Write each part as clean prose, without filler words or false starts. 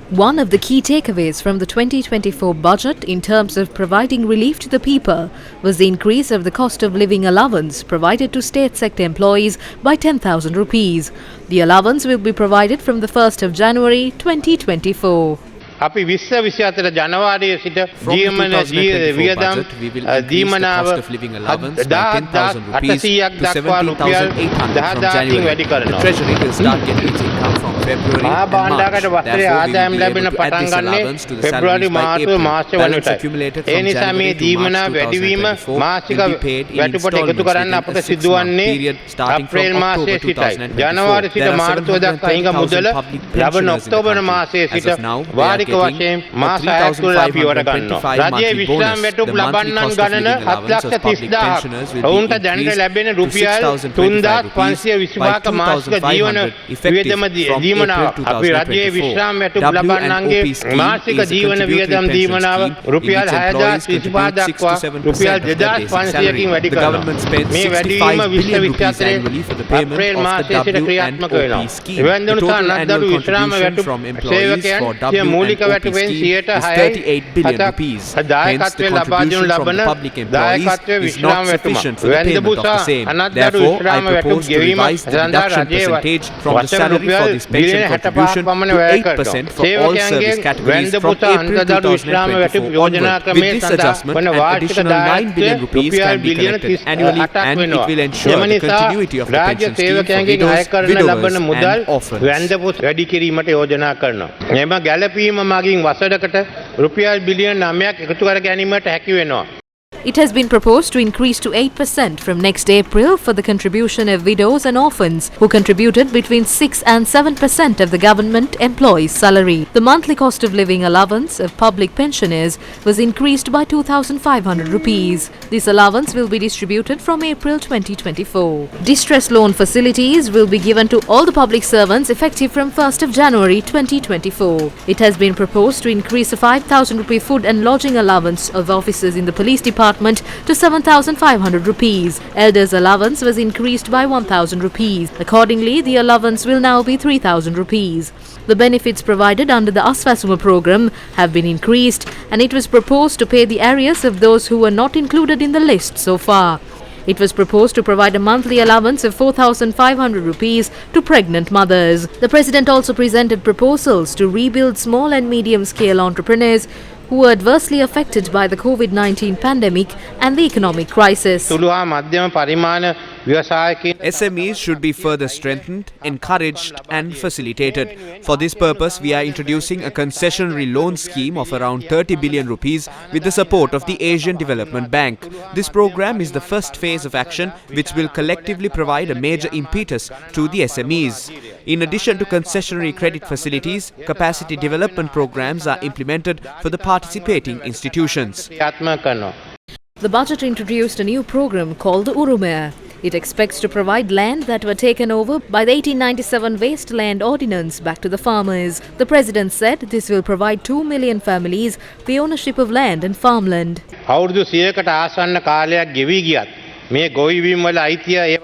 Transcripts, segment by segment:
One of the key takeaways from the 2024 budget in terms of providing relief to the people was the increase of the cost of living allowance provided to state sector employees by 10,000 rupees. The allowance will be provided from the 1st of January 2024. අපි 2024 ජනවාරියේ සිට ජීවන වියදම් දීමනාව 10,800ක් දක්වා රුපියල් 10,000කින් වැඩි කරනවා. මහා භාණ්ඩාගාර වස්ත්‍රයේ ආදායම් ලැබෙන පටන් ගන්නේ පෙබ්‍රුවාරි මාස වනටයි. ඒ නිසා මේ දීමනාව වැඩිවීම මාසික වැටුපට එකතු කරන්න අපට සිදුවන්නේ අප්‍රේල් මාසයේ සිටයි. ජනවාරි සිට මාර්තුව දක්වා හිඟ මුදල ලබන ඔක්තෝබර් මාසයේ සිට වාරික වශයෙන් මාස 6ක් තුළ අපි ඉවර ගන්නවා. රජයේ විශ්‍රාම වැටුප් ලබන්නන් ගණන 7,30,000ක්. ඔවුන්ට දැනට ලැබෙන රුපියල් 3,525ක මාසික ජීවන වියදම දීමනාව අපි රජයේ විශ්‍රාම වැටුප් ලබන්නන්ගේ මාසික ජීවන වියදම් දීමනාව රුපියල් 6,025 දක්වා රුපියල් 2,500කින් වැඩි කරනවා. මේ වැඩිවීම 2024 අප්‍රේල් මාසයේ සිට ක්‍රියාත්මක වෙනවා. එවැන්දනු සහ නද්දරු විශ්‍රාම වැටුප් සේවකයන් සිය මූලික වැටුපෙන් 6% දායකත්වයෙන් ලබා දෙනු ලබන දායකත්වයේ විශ්‍රාම වැටුම වැන්දපු සහ අනද්දරු විශ්‍රාම වැටුප් ගෙවීම සඳහා රජයේ වසර රුපියල් බිලියන 65ක් පමණ වැය කරනවා. සේවකයන්ගේ වැන්දපු සහ අනද්දරු විශ්‍රාම වැටුප් යෝජනා ක්‍රමයේ සඳහා වන වාර්ෂික දායකත්වය රුපියල් බිලියන 38ක් වෙනවා. එම නිසා රාජ්‍ය සේවකයන්ගෙන් අය කරන ලබන මුදල් වැන්දපු වැඩි කිරීමට යෝජනා කරනවා. එම ගැළපීම මගින් වසරකට රුපියල් බිලියන 9ක් එකතු කර ගැනීමට හැකි වෙනවා. It has been proposed to increase to 8% from next April for the contribution of widows and orphans who contributed between 6 and 7% of the government employees' salary. The monthly cost of living allowance of public pensioners was increased by 2,500 rupees. This allowance will be distributed from April 2024. Distress loan facilities will be given to all the public servants effective from 1st of January 2024. It has been proposed to increase the 5,000 rupee food and lodging allowance of officers in the police department to 7,500 rupees. Elders' allowance was increased by 1,000 rupees. Accordingly, the allowance will now be 3,000 rupees. The benefits provided under the Aswasuma program have been increased, and it was proposed to pay the arrears of those who were not included in the list so far. It was proposed to provide a monthly allowance of 4,500 rupees to pregnant mothers. The President also presented proposals to rebuild small and medium-scale entrepreneurs who were adversely affected by the COVID-19 pandemic and the economic crisis. SMEs should be further strengthened, encouraged and facilitated. For this purpose, we are introducing a concessionary loan scheme of around 30 billion rupees with the support of the Asian Development Bank. This program is the first phase of action which will collectively provide a major impetus to the SMEs. In addition to concessionary credit facilities, capacity development programs are implemented for the participating institutions. The budget introduced a new program called the Urumaya. It expects to provide land that were taken over by the 1897 Waste Land Ordinance back to the farmers. The President said this will provide 2 million families the ownership of land and farmland.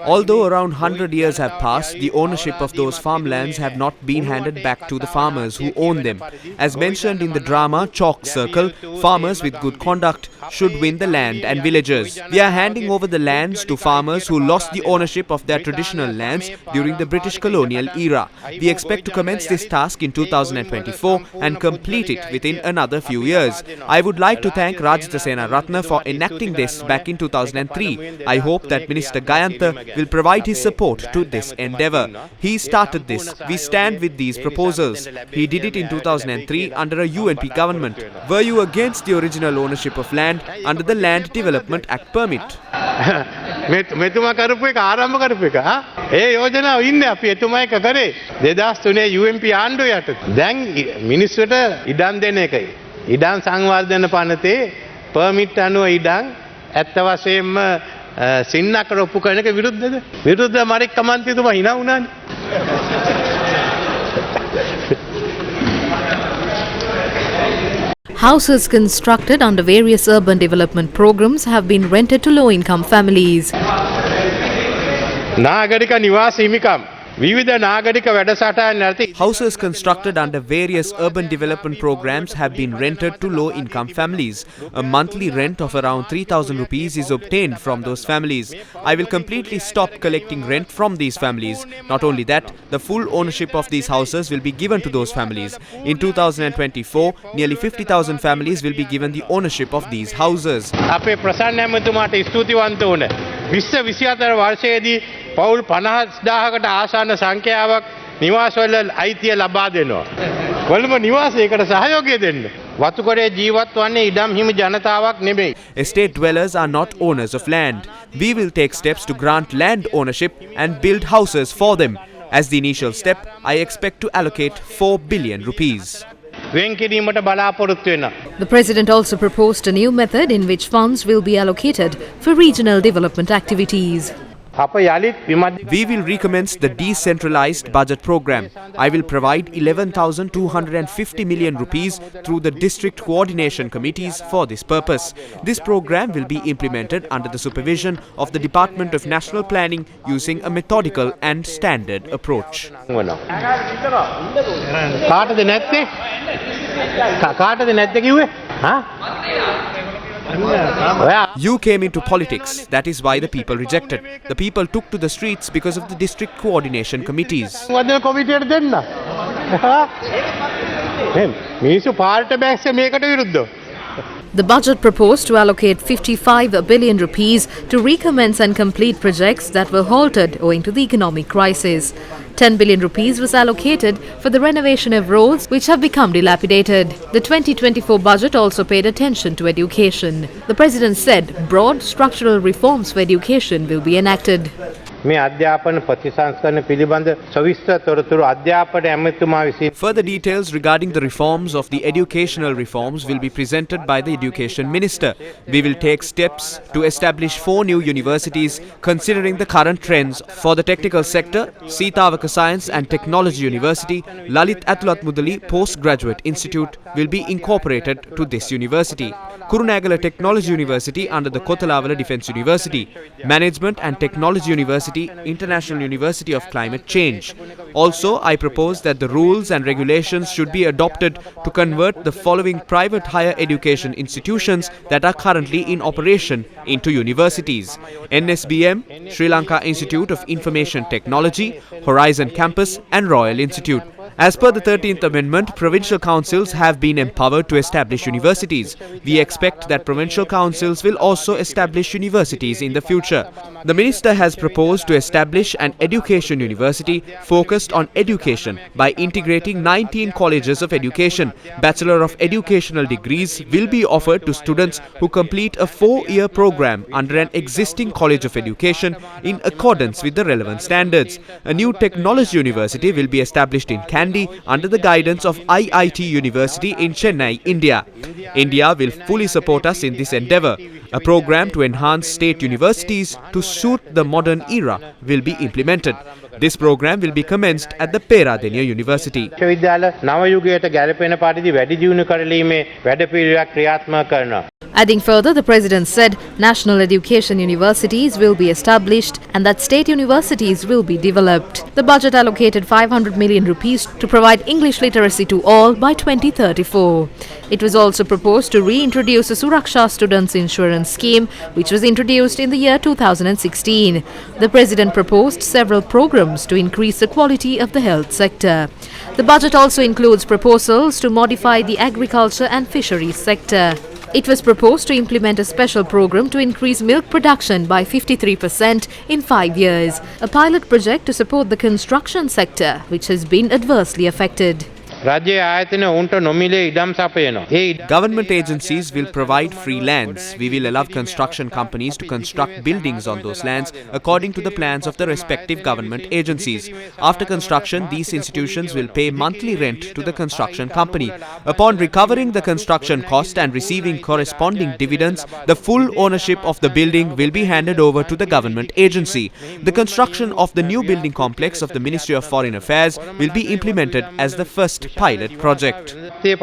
Although around 100 years have passed, the ownership of those farmlands have not been handed back to the farmers who own them. As mentioned in the drama Chalk Circle, farmers with good conduct should win the land and villages. We are handing over the lands to farmers who lost the ownership of their traditional lands during the British colonial era. We expect to commence this task in 2024 and complete it within another few years. I would like to thank Rs.10 for enacting this back in 2003. I hope that Minister Gayantha will provide his support to this endeavour. He started this. We stand with these proposals. He did it in 2003 under a UNP government. Were you against the original ownership of land under the Land Development Act permit? මෙතුමා කරපු එක ආරම්භ කරපු එක ඒ යෝජනාව ඉන්නේ අපි එතුමා එක කරේ 2003 UNP ආණ්ඩුව යටතේ දැන් මිනිස්සුන්ට ඉඩම් දෙන එකයි ඉඩම් සංවර්ධන පනතේ පර්මිට් අනුව ඉඩම් ඇත්ත වශයෙන්ම සින්නකට ඔප්පු කරන එක විරුද්ධද විරුද්ධ මරික් කමන්තිතුමා hina වුණානේ Houses constructed under various urban development programs have been rented to low-income families. නාගරික නිවාස හිමිකම් විවිධ නාගරික වැඩසටහන් යටතේ Houses constructed under various urban development programs have been rented to low-income families. A monthly rent of around 3,000 rupees is obtained from those families. I will completely stop collecting rent from these families. Not only that, the full ownership of these houses will be given to those families. In 2024, nearly 50,000 families will be given the ownership of these houses. අපේ ප්‍රසන්න ඇමතුමාට ස්තුතිවන්ත වුණ 2024 වර්ෂයේදී පවුල් 50,000කට ආසන්න සංඛ්‍යාවක් නිවාසවල අයිතිය ලබා දෙනවා. කොළඹ නිවාසයකට සහයෝගය දෙන්න. වතුකඩේ ජීවත් වන්නේ ඉඩම් හිමි ජනතාවක් නෙමෙයි. Estate dwellers are not owners of land. We will take steps to grant land ownership and build houses for them. As the initial step, I expect to allocate 4 billion rupees. වෙන් කිරීමට බලාපොරොත්තු වෙනවා. The President also proposed a new method in which funds will be allocated for regional development activities. අප යලිත් විමර්ශන We will recommence the decentralized budget program. I will provide 11,250 million rupees through the district coordination committees for this purpose. This program will be implemented under the supervision of the Department of National Planning using a methodical and standard approach. වෙනවා. කාටද නැත්තේ? කාටද නැත්තේ කිව්වේ? හා? ඔයා You came into politics. That is why the people rejected. The people took to the streets because of the district coordination committees. වදන කොමිටියට දෙන්න. මිනිස්සු පාර්ට බැස්සේ මේකට විරුද්ධව. The budget proposed to allocate 55 billion rupees to recommence and complete projects that were halted owing to the economic crisis. 10 billion rupees was allocated for the renovation of roads which have become dilapidated. The 2024 budget also paid attention to education. The President said broad structural reforms for education will be enacted. මේ අධ්‍යාපන ප්‍රතිසංස්කරණ පිළිබඳ සවිස්තර තොරතුරු අධ්‍යාපන ඇමතුමා විසින් Further details regarding the reforms of the educational reforms will be presented by the Education Minister. We will take steps to establish 4 new universities considering the current trends. For the technical sector, Sitavaka Science and Technology University, Lalit Athulatmudali Postgraduate Institute will be incorporated to this university. Kurunagala Technology University under the Kotalavala Defence University, Management and Technology University, International University of Climate Change. Also, I propose that the rules and regulations should be adopted to convert the following private higher education institutions that are currently in operation into universities: NSBM, Sri Lanka Institute of Information Technology, Horizon Campus and Royal Institute. As per the 13th Amendment, provincial councils have been empowered to establish universities. We expect that provincial councils will also establish universities in the future. The Minister has proposed to establish an education university focused on education by integrating 19 colleges of education. Bachelor of Educational degrees will be offered to students who complete a 4-year program under an existing college of education in accordance with the relevant standards. A new technology university will be established in Kandy under the guidance of IIT University in Chennai, India. India will fully support us in this endeavour. A program to enhance state universities to suit the modern era will be implemented. This program will be commenced at the Peradeniya University. විශ්වවිද්‍යාල නව යුගයට ගැලපෙන පරිදි වැඩි දියුණු කරලීමේ වැඩපිළිවෙලක් ක්‍රියාත්මක කරනවා. Adding further, the President said national education universities will be established and that state universities will be developed. The budget allocated 500 million rupees to provide English literacy to all by 2034. It was also proposed to reintroduce a Suraksha Students Insurance Scheme, which was introduced in the year 2016. The President proposed several programs to increase the quality of the health sector. The budget also includes proposals to modify the agriculture and fisheries sector. It was proposed to implement a special program to increase milk production by 53% in 5 years, a pilot project to support the construction sector, which has been adversely affected. රජයේ ආයතන උන්ට නොමිලේ ඉඩම් සපයනවා. Government agencies will provide free lands. We will allow construction companies to construct buildings on those lands according to the plans of the respective government agencies. After construction, these institutions will pay monthly rent to the construction company. Upon recovering the construction cost and receiving corresponding dividends, the full ownership of the building will be handed over to the government agency. The construction of the new building complex of the Ministry of Foreign Affairs will be implemented as the first pilot project. The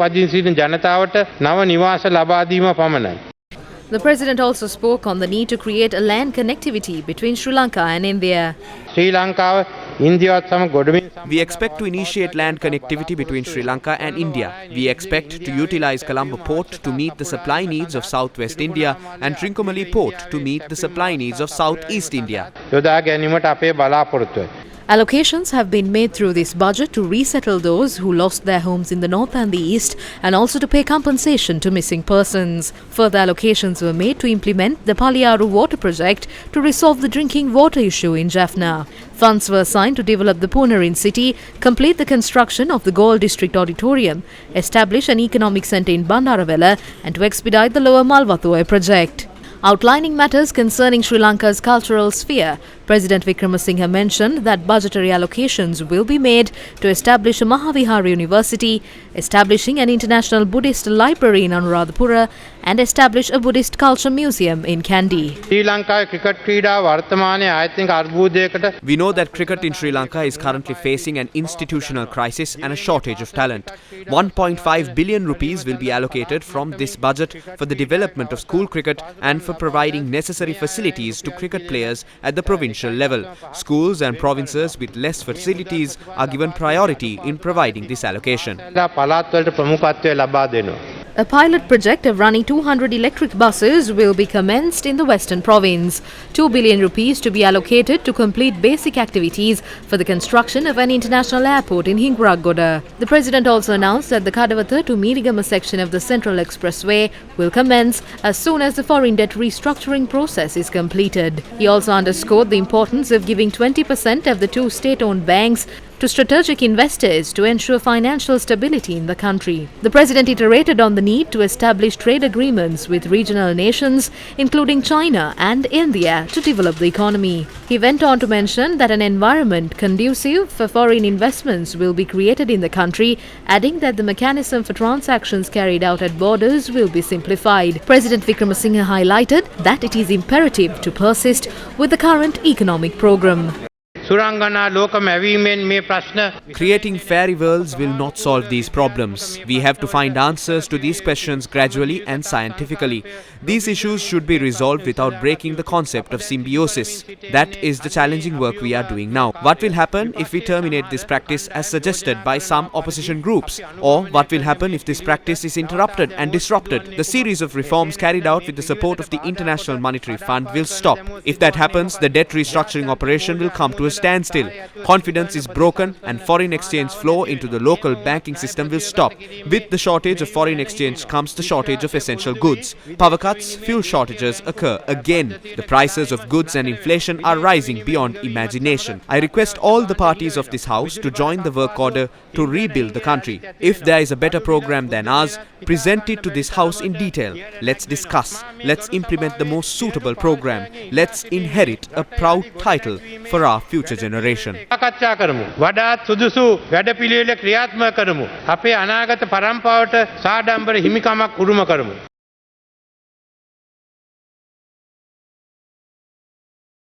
President also spoke on the need to create a land connectivity between Sri Lanka and India. ශ්‍රී ලංකාව ඉන්දියාවත් සමග ගොඩබිම් We expect to initiate land connectivity between Sri Lanka and India. We expect to utilize Colombo Port to meet the supply needs of Southwest India and Trincomalee Port to meet the supply needs of Southeast India. යොදා ගැනීමට අපේ බලාපොරොත්තුවයි. Allocations have been made through this budget to resettle those who lost their homes in the north and the east and also to pay compensation to missing persons. Further allocations were made to implement the Paliyaru water project to resolve the drinking water issue in Jaffna. Funds were assigned to develop the Punarin city, complete the construction of the Galle District Auditorium, establish an economic centre in Bandaravela and to expedite the Lower Malvathoy project. Outlining matters concerning Sri Lanka's cultural sphere, President Wickremesinghe mentioned that budgetary allocations will be made to establish a Mahavihara University, establishing an international Buddhist library in Anuradhapura and establish a Buddhist culture museum in Kandy. ශ්‍රී ලංකාවේ cricket ක්‍රීඩාව වර්තමානයේ ආයතනික අර්බුදයකට We know that cricket in Sri Lanka is currently facing an institutional crisis and a shortage of talent. 1.5 billion rupees will be allocated from this budget for the development of school cricket and for providing necessary facilities to cricket players at the provincial level. Schools and provinces with less facilities are given priority in providing this allocation. පළාත් වලට ප්‍රමුඛත්වය ලබා දෙනවා. A pilot project of running 200 electric buses will be commenced in the Western Province. 2 billion rupees to be allocated to complete basic activities for the construction of an international airport in Hinguragoda. The President also announced that the Kadavatha to Meerigama section of the Central Expressway will commence as soon as the foreign debt restructuring process is completed. He also underscored the importance of giving 20% of the two state-owned banks to strategic investors to ensure financial stability in the country. The President iterated on the need to establish trade agreements with regional nations, including China and India, to develop the economy. He went on to mention that an environment conducive for foreign investments will be created in the country, adding that the mechanism for transactions carried out at borders will be simplified. President Wickremesinghe highlighted that it is imperative to persist with the current economic program. සුරංගනා ලෝක මැවීමෙන් මේ ප්‍රශ්න Creating fairy worlds will not solve these problems. We have to find answers to these questions gradually and scientifically. These issues should be resolved without breaking the concept of symbiosis. That is the challenging work we are doing now. What will happen if we terminate this practice as suggested by some opposition groups? Or what will happen if this practice is interrupted and disrupted? The series of reforms carried out with the support of the International Monetary Fund will stop. If that happens, the debt restructuring operation will come to a standstill. Confidence is broken and foreign exchange flow into the local banking system will stop. With the shortage of foreign exchange comes the shortage of essential goods. Power cuts, fuel shortages occur again. The prices of goods and inflation are rising beyond imagination. I request all the parties of this house to join the work order to rebuild the country. If there is a better program than ours, present it to this house in detail. Let's discuss. Let's implement the most suitable program. Let's inherit a proud title for our future generation. සාකච්ඡා කරමු. වඩාත් සුදුසු වැඩපිළිවෙල ක්‍රියාත්මක කරමු. අපේ අනාගත පරම්පරාවට සාඩම්බර හිමිකමක් උරුම කරමු.